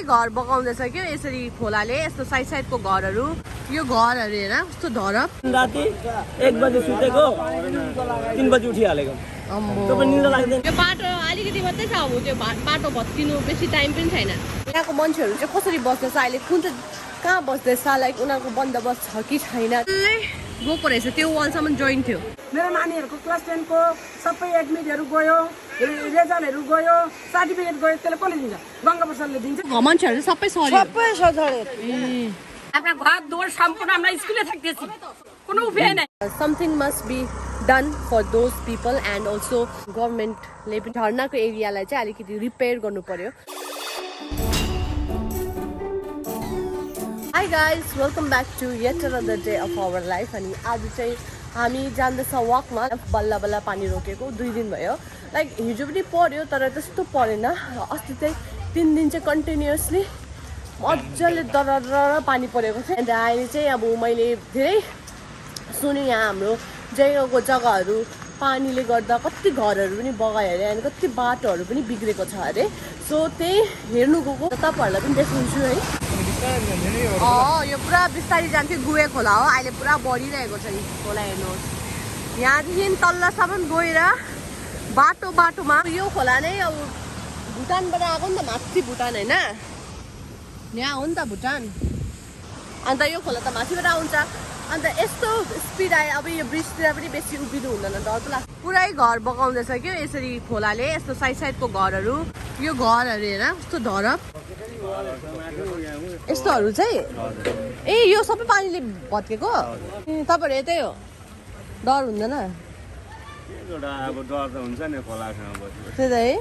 घर बगाउँदैछ के यसरी खोलाले यस्तो साइड साइडको घरहरू यो घरहरू हेर कस्तो धरप राति 1 बजे सुतेको 3 बजे उठिहालेको यो बाटो अलिकति मात्रै छ अब त्यो बाटो भत्किनु बेसी टाइम पनि छैन यहाँको मान्छेहरू चाहिँ कसरी बस्दैछ अहिले कुन चाहिँ कहाँ बस्दैछ लाइक उनीहरूको बन्दोबस्त छ कि छैन गएको रहेछ त्यो वालसम्म जोइन थियो मेरो नानीहरूको क्लास 10 को सबै एडमिटहरू गयो रिजल्टहरू गयो सर्टिफिकेट गयो त्यसले कसले दिन्छ गङ्गा प्रसादले दिन्छ मान्छेहरू सबै सरी सबै सजळे आफ्ना घर दोर सम्पूर्ण हाम्रो स्कुलले थाक्दैछ कुनै उपाय नै something must be done for those people and also गभर्मेन्टले पनि झर्नाको एरियालाई चाहिँ अलिकति रिपेयर गर्नु पर्यो Hi guys, welcome back to yet another day of our life अनि आज चाहिँ हामी जाँदैछ वकमा बल्ल बल्ल पानी रोकेको 2 दिन भयो लाइक हिजो पनि पर्यो तर त्यस्तो परेन अस्ति चाहिँ 3 दिन चाहिँ कन्टिन्युअसली मजाले दरदर पानी परेको थियो अनि अहिले चाहिँ अब मैले धेरै सुने यहाँ हाम्रो जैगाउँको जग्गाहरू पानीले गर्दा कति घरहरू पनि बगायो अरे अनि कति बाटोहरू पनि बिग्रेको छ अरे सो त्यही हेर्नु गएको तपाईँहरूलाई पनि देखाउँछु है यो पुरा बिस्तारै जान्थ्यो गुहे खोला हो अहिले पुरा बढिरहेको छ खोला हेर्नुहोस् यहाँदेखि तल्लासम्म गएर बाटोमा यो खोला नै अब भुटानबाट आएको नि त माथि भुटान होइन यहाँ हो नि त भुटान अन्त यो खोला त माथिबाट आउँछ अन्त यस्तो स्पिड आयो अब यो ब्रिजतिर पनि बेसी उभिनु हुँदैन डर पो लाग्छ पुरै घर बगाउँदैछ क्या यसरी खोलाले यस्तो साइड साइडको घरहरू यो घरहरू हेर कस्तो धरप यस्तोहरू चाहिँ ए यो सबै पानीले भत्केको तपाईँहरू यतै हो डर हुँदैन त्यही त है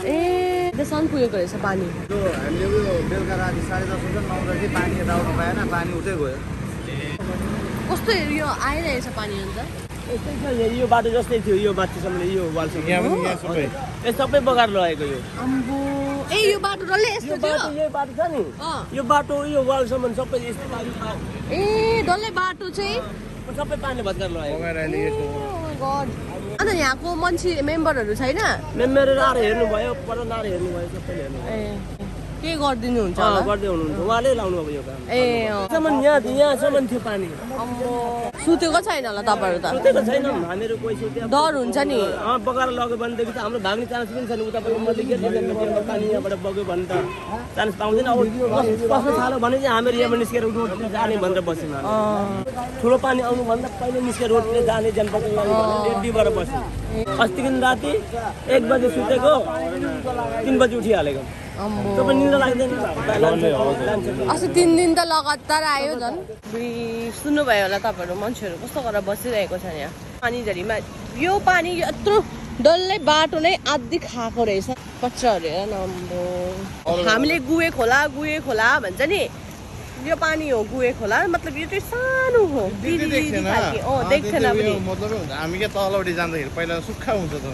ए त्यसम्म पुगेको रहेछ पानी कस्तो यो आइरहेछ पानी अन्त यो बाटो जस्तै थियो यो बाटोसम्म यो वालसम्म सबै बगाएर लगेको यो ए यो बाटो डल्लै यस्तो थियो यो बाटो छ नि यो बाटो यो वालसम्म सबै यस्तो ए डल्लै बाटो चाहिँ सबै पानीले भत्काएर लगेको अन्त यहाँको मान्छे मेम्बरहरू छैन मेम्बरहरू आएर हेर्नुभयो पर आएर हेर्नुभयो सबैले हेर्नु के गरिदिनु हुन्छ गर्दै हुनुहुन्छ उहाँले लाउनु अब यो काम ए यहाँसम्म थियो पानी सुतेको छैन होला तपाईँहरू त सुतेको छैन हामीहरू कोही सुत्यो डर हुन्छ नि बगाएर लग्यो भनेदेखि त हाम्रो भाग्ने चान्स पनि छैन उता पानी यहाँबाट बग्यो भने त चान्स पाउँदैन अब कस्तो थाल्यो भने चाहिँ हामीहरू यहाँबाट निस्केर रोडतिर जाने भनेर बस्यौँ ठुलो पानी आउनुभन्दा पहिले निस्केर रोडतिर जाने जनपद रेडीबाट बस्यौँ अस्तिको दिन राति 1 बजे सुतेको 3 बजे उठिहालेको अस्ति 3 दिन त लगातार आयो झन् सुन्नुभयो होला तपाईँहरू मान्छेहरू कस्तो गरेर बसिरहेको छ यहाँ पानी झरीमा यो पानी यत्रो डल्लै बाटो नै आदि खाएको रहेछ कच्चाहरू हेर न हामीले गुहे खोला भन्छ नि यो पानी हो गुहे खोला मतलब यो चाहिँ सानो हो देख्थेन पनि हामी के तलपट्टि जाँदाखेरि पहिला सुक्खा हुन्छ त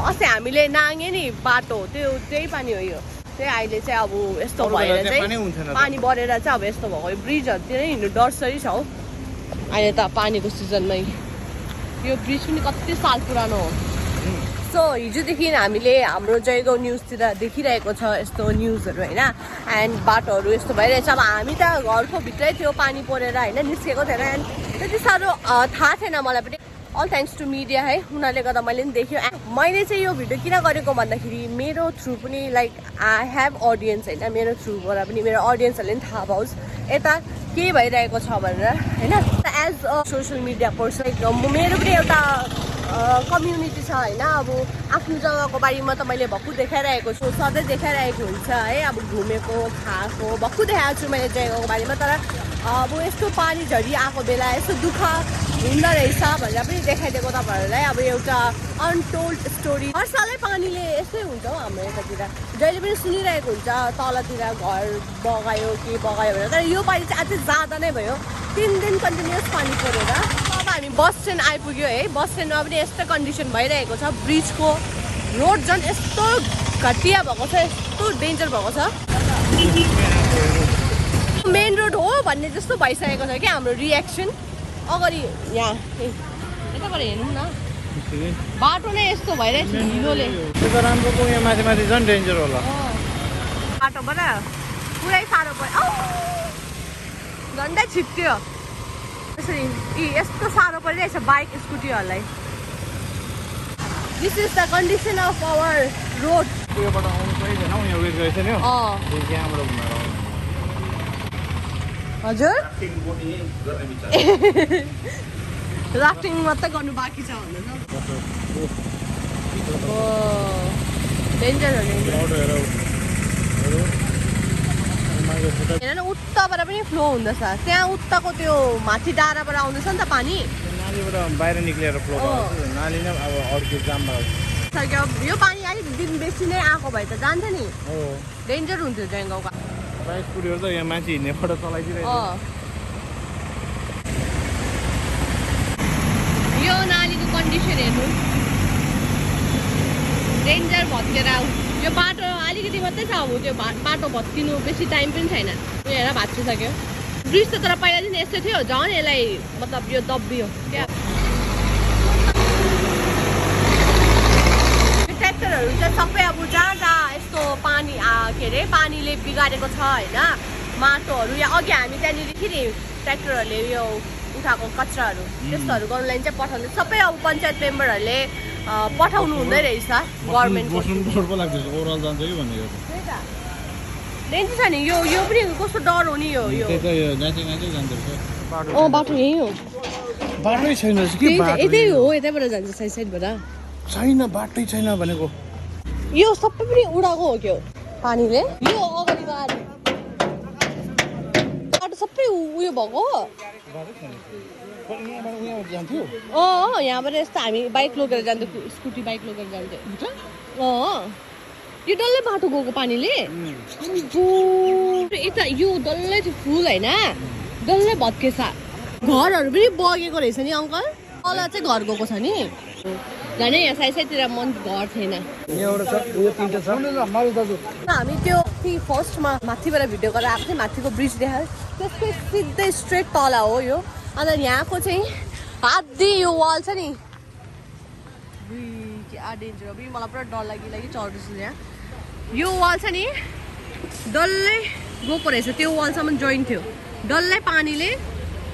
अस्ति हामीले नाङ्गे नि बाटो त्यही पानी हो यो त्यही अहिले चाहिँ अब यस्तो भएर चाहिँ पानी बढेर चाहिँ अब यस्तो भएको ब्रिजहरूतिर हिँड्नु डरसरी छ हौ अहिले त पानीको सिजनमै यो ब्रिज पनि कति साल पुरानो हो सो हिजोदेखि हामीले हाम्रो जयगाउँ न्युजतिर देखिरहेको छ यस्तो न्युजहरू होइन एन्ड बाटोहरू यस्तो भइरहेछ अब हामी त घरको भित्रै थियो पानी परेर होइन निस्केको थिएन एन्ड त्यति साह्रो थाहा थिएन मलाई पनि अल थ्याङ्क्स टु मिडिया है उनीहरूले गर्दा मैले पनि देख्यो मैले चाहिँ यो भिडियो किन गरेको भन्दाखेरि मेरो थ्रु पनि लाइक आई हेभ अडियन्स होइन मेरो थ्रुबाट पनि मेरो अडियन्सहरूले पनि थाहा पाओस् यता के भइरहेको छ भनेर होइन as a social media person मेरो पनि एउटा कम्युनिटी छ होइन अब आफ्नो जग्गाको बारेमा त मैले भक्कु देखाइरहेको छु सधैँ देखाइरहेको हुन्छ है अब घुमेको खाएको भक्कु देखाएको छु मैले जग्गाको बारेमा तर अब यस्तो पानी झरी आएको बेला यस्तो दुःख हुँदो रहेछ भनेर पनि देखाइदिएको तपाईँहरूलाई अब एउटा अनटोल्ड स्टोरी हर सालै पानीले यस्तै हुन्छ हौ हाम्रो यतातिर जहिले पनि सुनिरहेको हुन्छ तलतिर घर बगायो के बगायो भनेर तर यो पानी चाहिँ अझै ज्यादा नै भयो 3 दिन कन्टिन्युस पानी परेर अब हामी बस स्ट्यान्ड आइपुग्यो है बस स्ट्यान्डमा पनि यस्तो कन्डिसन भइरहेको छ ब्रिजको रोड झन् यस्तो घटिया भएको छ यस्तो डेन्जर भएको छ मेन रोड हो भन्ने जस्तो भइसकेको छ कि हाम्रो रियाक्सन अगाडि यहाँ यताबाट हेर्नु न बाटो नै यस्तो भइरहेछ हिलोले त्यो त राम्रो को यहाँ माथि माथि झन् डेन्जर होला बाटोबाट पुरै साह्रो पर्यो झन्डै छिट्यो यसरी यस्तो साह्रो परिरहेछ बाइक स्कुटीहरूलाई this is the condition of our road त्योबाट आउनु पाइँदैन हौ यहाँ उयो गएछ नि हो यहाँबाट घुमेर आउनु हजुर राफ्टिङ मात्रै गर्नु बाँकी छ भन्दैछ डेन्जर हो हेर न उताबाट पनि फ्लो हुँदैछ त्यहाँ उताको त्यो माथि डाँडाबाट आउँदैछ नि त पानी नालीबाट बाहिर निक्लिएर फ्लो गर्छ नाली नै अब अर्को जाममा यो पानी अलिक दिन बेसी नै आएको भए त जान्छ नि डेन्जर हुन्थ्यो जयगाउँका बाइक स्कुटीहरू त यहाँ मान्छे हिँड्नेबाट चलाइदिरहेको यो नालीको कन्डिसन हेर्नु डेन्जर भत्केर यो बाटो अलिकति मात्रै छ अब त्यो बाटो भत्किनु बेसी टाइम पनि छैन यो हेर भाँचिसक्यो ब्रिज त तर पहिलादेखि यस्तो थियो झन् यसलाई मतलब यो दब्बियो क्या ट्र्याक्टरहरू चाहिँ सबै अब जहाँ जहाँ यस्तो पानी के अरे पानीले बिगारेको छ होइन माटोहरू या अघि हामी त्यहाँनिर नि ट्र्याक्टरहरूले यो उठाएको कचराहरू त्यस्तोहरू गर्नुलाई चाहिँ पठाउँदै सबै अब पञ्चायत मेम्बरहरूले पठाउनु हुँदै रहेछ गभर्मेन्टको डेन्जर छ नि यो पनि कस्तो डर हो नि यो बाटो यही हो बाटै छैन यतै हो यतैबाट जान्छ साइड साइडबाट छैन बाटै छैन भनेको यो सबै पनि उडाएको हो क्या पानीले यो अगाडिको बाटो सबै उयो भएको यहाँबाट यस्तो हामी बाइक लगेर जान्थ्यो स्कुटी बाइक लगेर जान्थ्यो यो डल्लै बाटो गएको पानीले यता यो डल्लै त्यो फुल होइन डल्लै भत्केछ घरहरू पनि बगेको रहेछ नि अङ्कल तल चाहिँ घर गएको छ नि झन् यहाँ साइड साइडतिर मन घर थिएन हामी त्यो फर्स्टमा माथिबाट भिडियो गरेर आएको थियौँ माथिको ब्रिज देखायो त्यसकै सिधै स्ट्रेट तल हो यो अन्त यहाँको चाहिँ हात्ती यो वाल छ नि क्या डेन्जर हो मलाई पुरा डर लागि चढ्दैछु यहाँ यो वाल छ नि डल्लै गएको रहेछ त्यो वालसम्म जोइन थियो डल्लै पानीले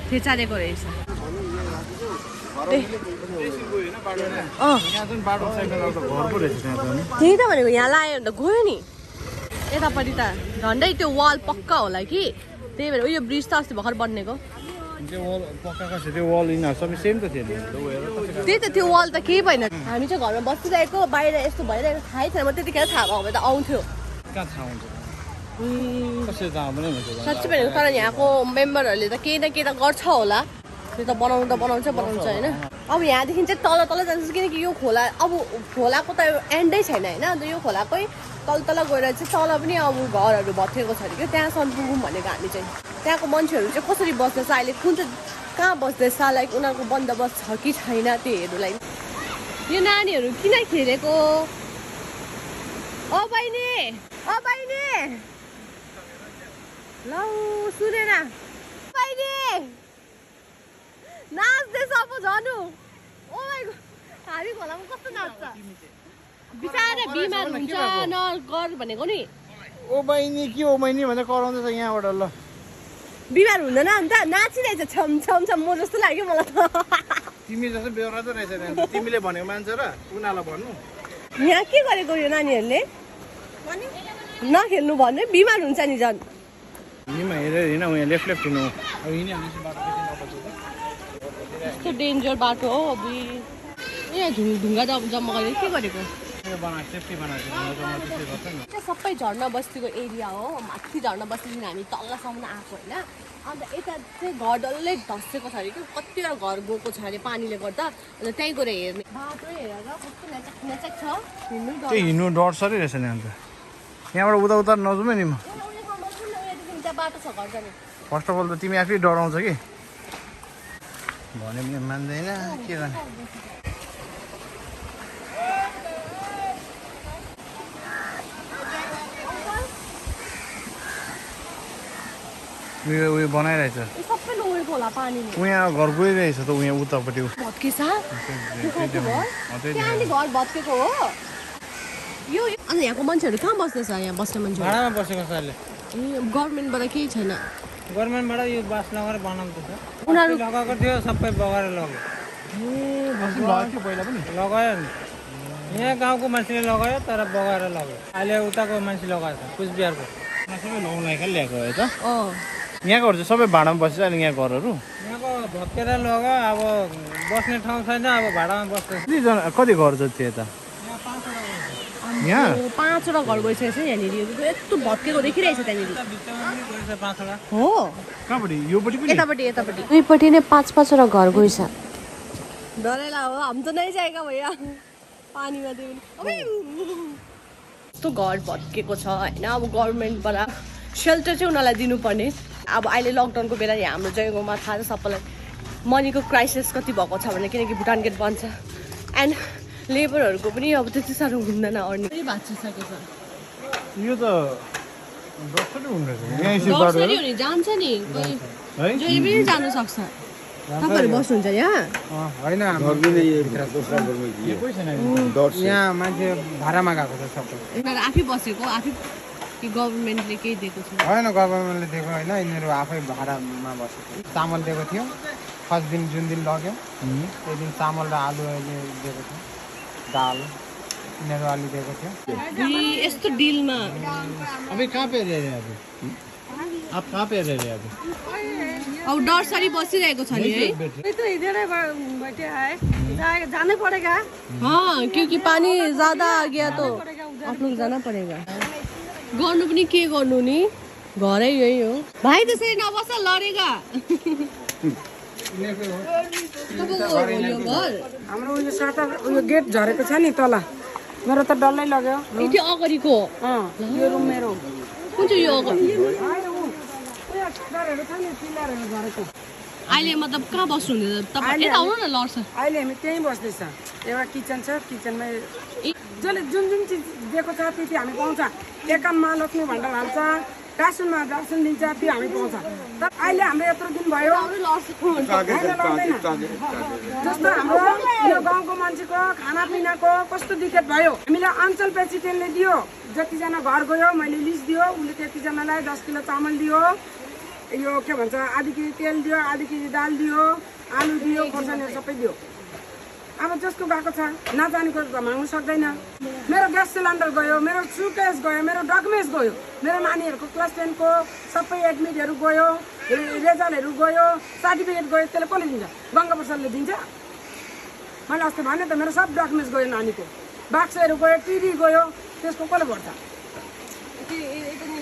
थेचारेको रहेछ त्यही त भनेको यहाँ लायो भने त गयो नि यतापट्टि त झन्डै त्यो वाल पक्का होला कि त्यही भएर उयो ब्रिज त अस्ति भर्खर बन्नेको त्यही त त्यो वाल त केही भएन हामी चाहिँ घरमा बसिरहेको बाहिर यस्तो भइरहेको थाहै छैन म त्यतिखेर थाहा भएको भए त आउँथ्यो साँच्चै भनेको तर यहाँको मेम्बरहरूले त केही न केही त गर्छ होला त्यो त बनाउँछ होइन अब यहाँदेखि चाहिँ तल जान्छ किनकि यो खोला अब खोलाको त एन्डै छैन होइन अन्त यो खोलाकै तल गएर चाहिँ तल पनि अब घरहरू भत्केको छ अरे क्या त्यहाँसम्म पुगौँ भनेको हामी चाहिँ त्यहाँको मान्छेहरू चाहिँ कसरी बस्दैछ अहिले कुन चाहिँ कहाँ बस्दैछ लाइक उनीहरूको बन्दोबस्त छ कि छैन त्यो हेर्नुलाई यो नानीहरू किन खेलेको बहिनी ल सुनेन बहिनी नाच्दैछ अब झनु हामी खोलामा कस्तो नाच्छ बिचारा बिमार हुन्छ नगर भनेको नि ओ बहिनी के हो बहिनी भनेर कराउँदैछ यहाँबाट ल बिमार हुँदैन अन्त नाचिरहेछ छम म जस्तो लाग्यो मलाई त तिमी जस्तो बेहोरा त रहेछ तिमीले भनेको मान्छ र उनीहरूलाई भन्नु यहाँ के गरेको यो नानीहरूले नखेल्नु भन्ने बिमार हुन्छ नि झन् हेरेर हिँड यहाँ लेफ्ट हिँड्नु यस्तो डेन्जर बाटो हो अब यहाँ ढुङ्गा जम्मा गरेर के गरेको सबै झर्ना बस्तीको एरिया हो माथि झर्ना बस्तीदेखि हामी तलसम्म आएको होइन अन्त यता चाहिँ घर डल्लै धसेको छ अरे कि कतिवटा घर गएको छ अरे पानीले गर्दा अन्त त्यहीँ गएर हेर्ने बाटो हेरेर कस्तो नेचक छ हिँड्नु डर सरी रहेछ नि अन्त यहाँबाट उता नजाउँ नि म बाटो छ घर जाने फर्स्ट अफ अल त तिमी आफै डराउँछ कि भने पनि मान्दैन के गर्ने उयो बनाइरहेछ यो सबै लोडेको होला पानीले उहाँ घर गइरहेछ त उहाँ उतापट्टि भत्केछ त्यही त्यहाँ नि घर भत्केको हो यो अन्त यहाँको मान्छेहरू कहाँ बस्दैछ यहाँ बस्ने मान्छेहरू भाडामा बसेको छ अहिले ए गभर्मेन्टबाट केही छैन गभर्मेन्टबाट यो बास लगेर बनाउँदैछ उनीहरू लगाएको थियो सबै बगाएर लग्यो पहिला पनि लगायो नि यहाँ गाउँको मान्छेले लगायो तर बगाएर लग्यो अहिले उताको मान्छे लगाएको छ कुचबिहारको सबै नौलाई खालि ल्याएको है त अँ यहाँकोहरू चाहिँ सबै भाडामा बस्छ अहिले यहाँ घरहरू यहाँको भत्केर लग्यो अब बस्ने ठाउँ छैन अब भाडामा बस्दैछ कति घर जति यता यहाँ 5वटा घर गइसकेको छ यहाँनिर यस्तो भत्केको देखिरहेछ त्यहाँनिर गएछ 5वटा हो कहाँपट्टि योपट्टि पनि यतापट्टि दुईपट्टि नै 5-5वटा घर गइछ डरेला हो हम त नै जाएगा भैया पानीमा त्यो यस्तो घर भत्केको छ होइन अब गभर्मेन्टबाट सेल्टर चाहिँ उनीहरूलाई दिनुपर्ने अब अहिले लकडाउनको बेला यहाँ हाम्रो जयगाउँमा थाहा छ सबैलाई मनीको क्राइसिस कति भएको छ भने किनकि भुटान गेट बन्छ एन्ड लेबरहरूको पनि अब त्यति साह्रो हुँदैन अर्नी भाँचिसकेको छ यो त डक्टरै हुँदैछ नर्सरी हुने जान्छ नि जहिले पनि जानु सक्छ तपाईँहरू बस्नुहुन्छ यहाँ होइन यहाँ मान्छे भाडामा गएको छ सबै यिनीहरू आफै बसेको आफै कि गभर्मेन्टले केही दिएको छ होइन गभर्मेन्टले दिएको होइन यिनीहरू आफै भाडामा बसेको चामल दिएको थियो फर्स्ट दिन जुन दिन लग्यो त्यो दिन चामल र आलु अहिले दिएको थियो दाल यिनीहरू अलि दिएको थियो यस्तो डिलमा अभी कहाँ पे रह रहे हैं अभी आप कहाँ पे रह रहे हैं अभी अब डरसरी बसिरहेको छ नि है जानै पड़ेगा हाँ क्योंकि पानी ज्यादा आ गया तो आप लोग जाना पड़ेगा गर्नु पनि के गर्नु नि घरै यही हो भाइ त्यसरी नबस लडेगा हाम्रो उयो सटर उयो गेट झरेको छ नि तल मेरो त डल्लै लाग्यो त्यो अगाडिको यो रुम मेरो कुन चाहिँ यो अगाडि पिलरहरू छ नि पिलरहरू झरेको अहिले मतलब कहाँ बस्नुहुँदैछ तपाईँ यता आउनु न लड्छ अहिले हामी त्यहीँ बस्दैछ एउटा किचन छ किचनमै जसले जुन जुन चिज दिएको छ त्यति हामी पाउँछ एकानमा लक्ष्मी भण्डार हाल्छ कासुनमा दर्शन दिन्छ त्यो हामी पाउँछ तर अहिले हाम्रो यत्रो दिन भयो जस्तो हाम्रो यो गाउँको मान्छेको खानापिनाको कस्तो दिक्कत भयो हामीलाई अञ्चल प्रेसिडेन्टले दियो जतिजना घर गयो मैले लिस्ट दियो उसले त्यतिजनालाई 10 किलो चामल दियो यो के भन्छ आधी केजी तेल दियो आधी केजी दाल दियो आलु दियो खोर्सानीहरू सबै दियो अब जसको गएको छ नजानेको त माग्नु सक्दैन मेरो ग्यास सिलिन्डर गयो मेरो सुकेस गयो मेरो डकुमेन्ट्स गयो मेरो नानीहरूको क्लास 10 को सबै एडमिटहरू गयो रिजल्टहरू गयो सर्टिफिकेट गयो त्यसले कसले दिन्छ गङ्गाप्रसादले दिन्छ मैले अस्ति भने त मेरो सब डकुमेन्ट्स गयो नानीको बाक्सहरू गयो टिभी गयो त्यसको कसले भर्छ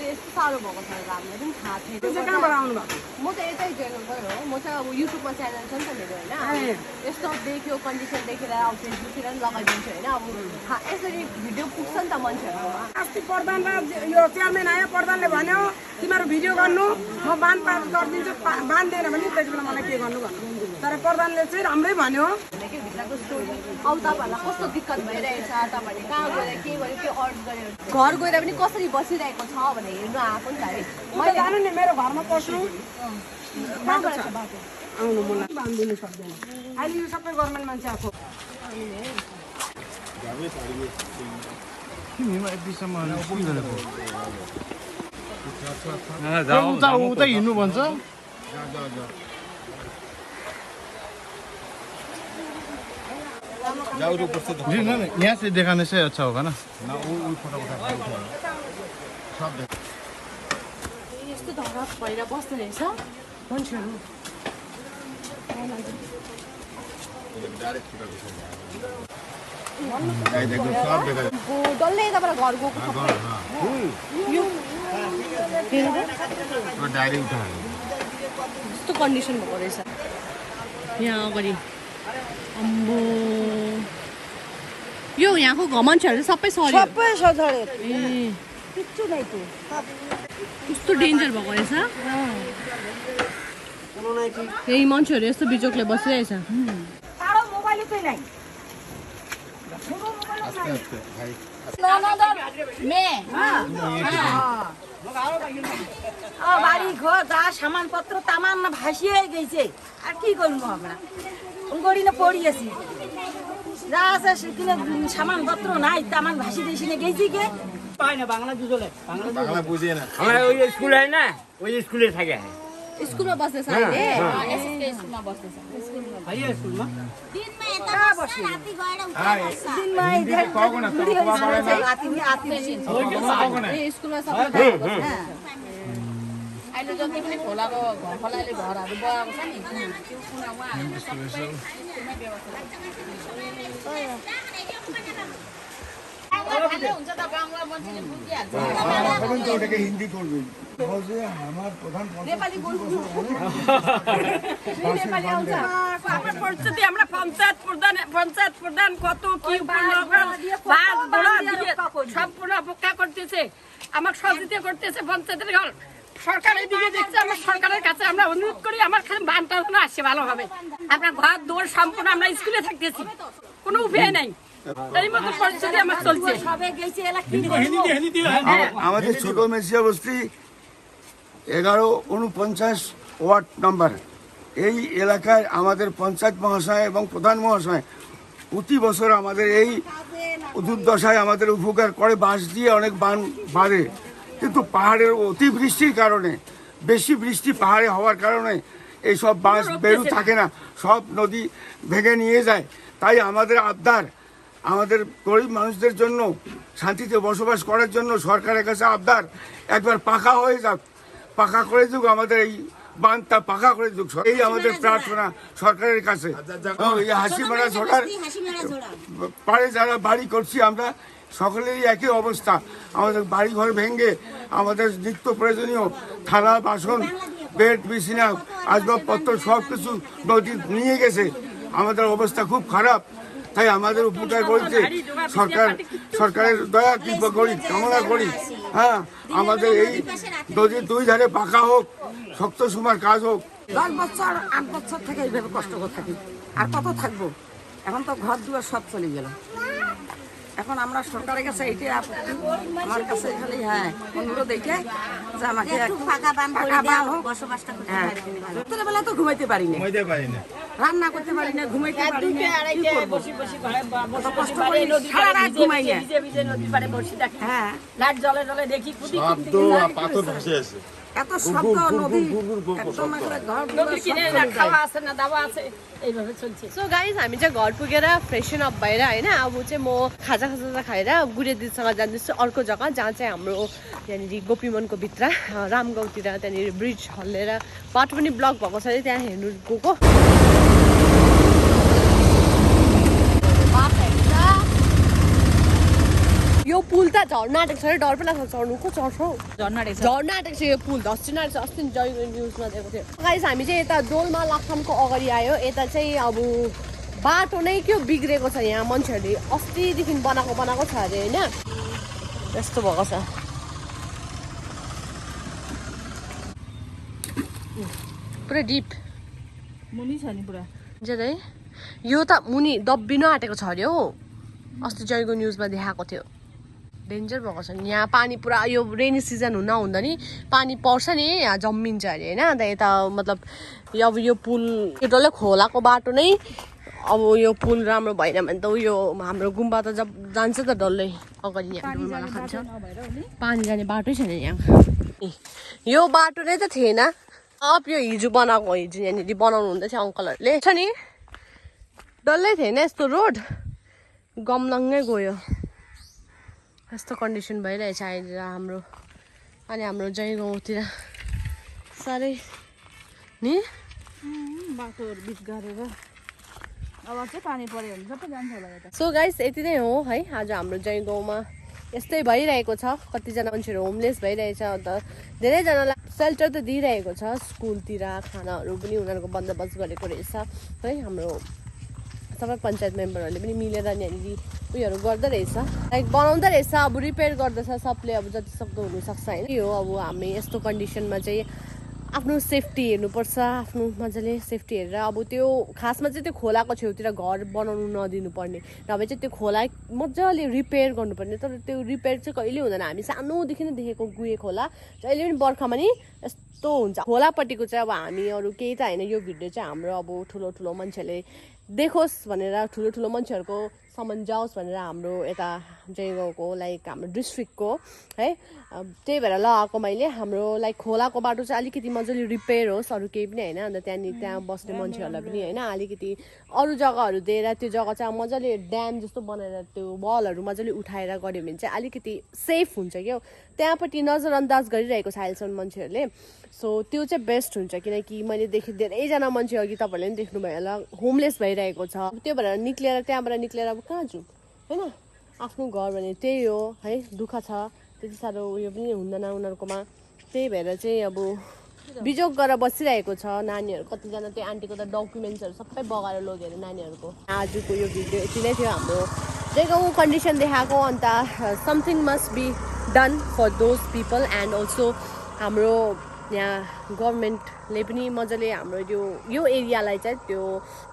यस्तो साह्रो भएको छ हामीलाई पनि थाहा छैन कहाँबाट आउनु भएको म त यतै जयगाउँकै हो म चाहिँ अब युट्युबमा च्यानल छ नि त मेरो होइन यस्तो देख्यो कन्डिसन देखेर अब फेसबुकतिर पनि लगाइदिन्छु होइन अब यसरी भिडियो पुग्छ नि त मान्छेहरूमा अस्ति प्रधान र यो चेयरम्यान आयो प्रधानले भन्यो तिमीहरू भिडियो गर्नु म बाँध पार गरिदिन्छु बाँध्दैन भने त्यति बेला मलाई के गर्नु भन्नु तर प्रधानले चाहिँ राम्रै भन्यो भित्रको स्टोरी अब तपाईँहरूलाई कस्तो दिक्कत भइरहेछ तपाईँहरूले कहाँ गएर के गर्यो के अर्ड गर्यो घर गएर पनि कसरी बसिरहेको छ भनेर हेर्नु आएको नि त है मैले जानु नि मेरो घरमा पस्नु बाटो छ आउनु मलाई बाँधिदिनु सक्दैन अहिले यो सबै गभर्मेन्ट मान्छे आएको उता हिँड्नु भन्छ यहाँ से देखाने से अच्छा होगा ना यस्तो धरक भएर बस्दो रहेछ मान्छेहरू डल्लै यताबाट घर गएको यस्तो कन्डिसन भएको रहेछ यहाँ अगाडि अम्बो यो यहाँको मान्छेहरू सबै सऱ्यो कस्तो डेन्जर भएको रहेछ यही मान्छेहरू यस्तो बिजोकले बसिरहेछ বাড়ি ঘর যা সামানপত্র তামান না ভাসিয়ে গেছে আর কি করবো আমরা গড়ি না পড়িয়েছি যা আছে সেখানে সামানপত্র নাই তামান ভাসি দিয়েছি না গেছি কে পাই না বাংলা দুজলে বাংলা বুঝি না আমরা ওই স্কুলে হয় না ওই স্কুলে থাকে स्कुलमा बस्ने साइले भाइ स्कुलमा स्कुलमा सबै अहिले जति पनि खोलाको खोलाले घरहरू बगाएको छ नि त्यो कुना उहाँहरू सबै स्कुलमै व्यवस्था हुन्छ त गाउँमा मान्छेले बुझिहाल्छ हिंदी করবে আমার প্রধান नेपाली बोल्नु আমার পরিস্থিতি আমরা পঞ্চায়েত প্রধান কত কি সম্পূর্ণ অপেক্ষা করতেছে আমার সহযোগিতা করতেছে পঞ্চায়েতের ঘর সরকারের দিকে দেখছে আমরা সরকারের কাছে আমরা অনুরোধ করি আমার খালি বানটা যেন আসে ভালোভাবে আমরা ঘর দৌড় সম্পূর্ণ আমরা স্কুলে থাকতেছি কোনো উপায় নাই এই মতো পরিস্থিতি আমার চলছে সবে গেছে এলা কি আমাদের ছোট মেশিয়া বস্তি 1149 ওয়ার্ড নাম্বার এই এলাকায় আমাদের পঞ্চায়েত মহাশয় এবং প্রধান মহাশয় প্রতি বছর আমাদের এই দুর্দশায় আমাদের উপকার করে বাঁশ দিয়ে অনেক বান বাঁধে কিন্তু পাহাড়ের অতিবৃষ্টির কারণে বেশি বৃষ্টি পাহাড়ে হওয়ার কারণে এই সব বাঁশ বেরু থাকে না সব নদী ভেঙে নিয়ে যায় তাই আমাদের আবদার আমাদের গরিব মানুষদের জন্য শান্তিতে বসবাস করার জন্য সরকারের কাছে আবদার একবার পাকা হয়ে যাক পাকা করে দিক আমাদের এই বাঁধটা পাকা করে দিক এই আমাদের প্রার্থনা সরকারের কাছে এই হাসিমারা ঝোড়ার পাড়ে যারা বাড়ি করছি আমরা সকলেরই একই অবস্থা আমাদের বাড়ি ঘর ভেঙে আমাদের নিত্য প্রয়োজনীয় থালা বাসন বেড বিছানা আসবাবপত্র সব কিছু নদী নিয়ে গেছে আমাদের অবস্থা খুব খারাপ তাই আমাদের উপকার করেছে সরকারের দয়া কৃপা করি কামনা করি হ্যাঁ আমাদের এই নদীর দুই ধারে পাকা হোক শক্ত সুমার কাজ হোক 10 বছর 8 বছর থেকে এইভাবে কষ্ট করে থাকি আর কত থাকবো এখন তো ঘর দুয়ার সব চলে গেল এখন আমরা সরকারের কাছে এইটাই আমার কাছে খালি হ্যাঁ অনুরোধ এইটাই যে আমাকে একটু ফাঁকা বান করে দাও বসবাসটা করতে হ্যাঁ রাতের বেলা তো ঘুমাইতে পারি না রান্না করতে পারি না ঘুমাইতে পারি না কি করব কত কষ্ট করে সারা রাত ঘুমাই না ভিজে নদী পাড়ে বসে থাকি হ্যাঁ লাইট জ্বলে জ্বলে দেখি কুদি পাথর ভাসে আছে এত শব্দ নদী একদম করে ঘর নদী কিনে খাওয়া আছে না দাওয়া আছে এইভাবে চলছে सो गाइज हामी चाहिँ घर पुगेर फ्रेसन अप भएर होइन अब चाहिँ म खाजा खाएर गुरे दिदीसँग जाँदैछु अर्को जग्गा जहाँ चाहिँ हाम्रो यहाँनिर गोपीमनको भित्र रामगाउँतिर त्यहाँनिर ब्रिज हल्लेर बाटो पनि ब्लक भएको छ त्यहाँ हेर्नु गएको यो पुल त झर्न आँटेको छ अरे डर पनि लाग्छ चढ्नु को चढ्छ झर्न आँटेको छ यो पुल धस्सिन आँटेको छ अस्ति जयगाउँ न्युजमा दिएको थियो गाइस हामी चाहिँ यता दोलमा लाक्थामको अगाडि आयो यता चाहिँ अब बाटो नै के बिग्रेको छ यहाँ मान्छेहरूले अस्तिदेखि बनाएको छ अरे होइन यस्तो भएको छ पुरा डिप मुनि छ नि पुरा है यो त मुनि दब्बिन आँटेको छ अरे हो अस्ति जयगाउँ न्युजमा देखाएको थियो डेन्जर भएको छ नि यहाँ पानी पुरा यो रेनी सिजन हुँदा नि पानी पर्छ नि यहाँ जम्मिन्छ अरे होइन अन्त यता मतलब अब यो पुल यो डल्लै खोलाको बाटो नै अब यो पुल राम्रो भएन भने त उयो हाम्रो गुम्बा त जब जान्छ त डल्लै अगाडि यहाँ डुल्न खान्छ पानी जाने बाटै छैन यहाँ यो बाटो नै त थिएन अब यो हिजो बनाएको हिजो यहाँनिर बनाउनु हुँदै थियो अङ्कलहरूले छ नि डल्लै थिएन यस्तो रोड गमलङ्गै गयो यस्तो कन्डिसन भइरहेछ अहिले हाम्रो अनि हाम्रो जयगाउँतिर साह्रै नि बाटोहरू बिच गरेर अब चाहिँ पानी पर्यो भने सबै जान्छ होला यता सो गाइस यति नै हो है आज हाम्रो जयगाउँमा यस्तै भइरहेको छ कतिजना मान्छेहरू होमलेस भइरहेछ अन्त धेरैजनालाई सेल्टर त दिइरहेको छ स्कुलतिर खानाहरू पनि उनीहरूको बन्दोबस्त गरेको रहेछ है हाम्रो सबै पञ्चायत मेम्बरहरूले पनि मिलेर यहाँनिर उयोहरू गर्दो रहेछ लाइक बनाउँदो रहेछ अब रिपेयर गर्दैछ सबले अब जति सक्दो हुनसक्छ होइन यो अब हामी यस्तो कन्डिसनमा चाहिँ आफ्नो सेफ्टी हेर्नुपर्छ आफ्नो मजाले सेफ्टी हेरेर अब त्यो खासमा चाहिँ त्यो खोलाको छेउतिर घर बनाउनु नदिनु पर्ने नभए चाहिँ त्यो खोला मजाले रिपेयर गर्नुपर्ने तर त्यो रिपेयर चाहिँ कहिले हुँदैन हामी सानोदेखि नै देखेको गुहे खोला जहिले पनि बर्खामा नि यस्तो हुन्छ खोलापट्टिको चाहिँ अब हामी अरू केही त होइन यो भिडियो चाहिँ हाम्रो अब ठुलो ठुलो मान्छेले देखोस् भनेर ठुलो ठुलो मान्छेहरूको सम्म जाओस् भनेर हाम्रो यता जयगाउँको लाइक हाम्रो डिस्ट्रिक्टको है त्यही भएर लगाएको मैले हाम्रो लाइक खोलाको बाटो चाहिँ अलिकति मजाले रिपेयर होस् अरू केही पनि होइन अन्त त्यहाँ बस्ने मान्छेहरूलाई पनि होइन अलिकति अरू जग्गाहरू दिएर त्यो जग्गा चाहिँ मजाले ड्याम जस्तो बनाएर त्यो वलहरू मजाले उठाएर गऱ्यो भने चाहिँ अलिकति सेफ हुन्छ क्या त्यहाँपट्टि नजरअन्दाज गरिरहेको छ अहिलेसम्म मान्छेहरूले सो त्यो चाहिँ बेस्ट हुन्छ किनकि मैले देखेँ धेरैजना मान्छे अघि तपाईँहरूले पनि देख्नुभयो होला होमलेस भइरहेको छ त्यो भएर निक्लेर त्यहाँबाट निक्लेर अब कहाँ जाउँ होइन आफ्नो घर भने त्यही हो है दुःख छ त्यति साह्रो उयो पनि हुँदैन उनीहरूकोमा त्यही भएर चाहिँ अब बिजोग गरेर बसिरहेको छ नानीहरू कतिजना त्यो आन्टीको त डकुमेन्ट्सहरू सबै बगाएर लगेर नानीहरूको आजको यो भिडियो यति नै थियो हाम्रो जयगाउँ कन्डिसन देखाएको अन्त something must be done for those people and also हाम्रो यहाँ गभर्मेन्टले पनि मजाले हाम्रो यो एरियालाई चाहिँ त्यो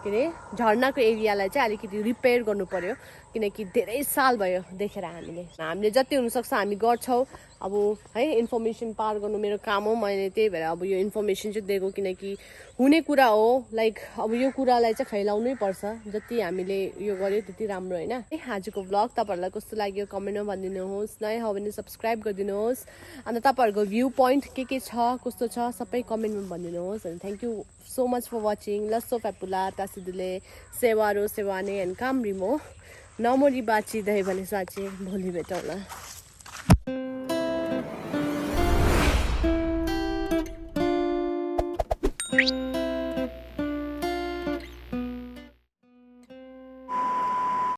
के अरे झर्नाको एरियालाई चाहिँ अलिकति रिपेयर गर्नु पर्यो किनकि धेरै साल भयो देखेर हामीले जति हुनसक्छ हामी गर्छौँ अब है इन्फर्मेसन पार गर्नु मेरो काम हो मैले त्यही भएर अब यो इन्फर्मेसन चाहिँ दिएको किनकि हुने कुरा हो लाइक अब यो कुरालाई चाहिँ फैलाउनै पर्छ जति हामीले यो गर्यो त्यति राम्रो होइन आजको भ्लग तपाईँहरूलाई कस्तो लाग्यो कमेन्टमा भनिदिनुहोस् नयाँ हो भने सब्सक्राइब गरिदिनुहोस् अन्त तपाईँहरूको भ्यू पोइन्ट के छ कस्तो छ सबै कमेन्टमा भनिदिनुहोस् अनि thank you so much for watching लस्सो फ्यापुला तासिदुले सेवारो सेवाने एन्ड काम रिमो नमोरी बाची दही भने साँच्ची भोलि भेटौँला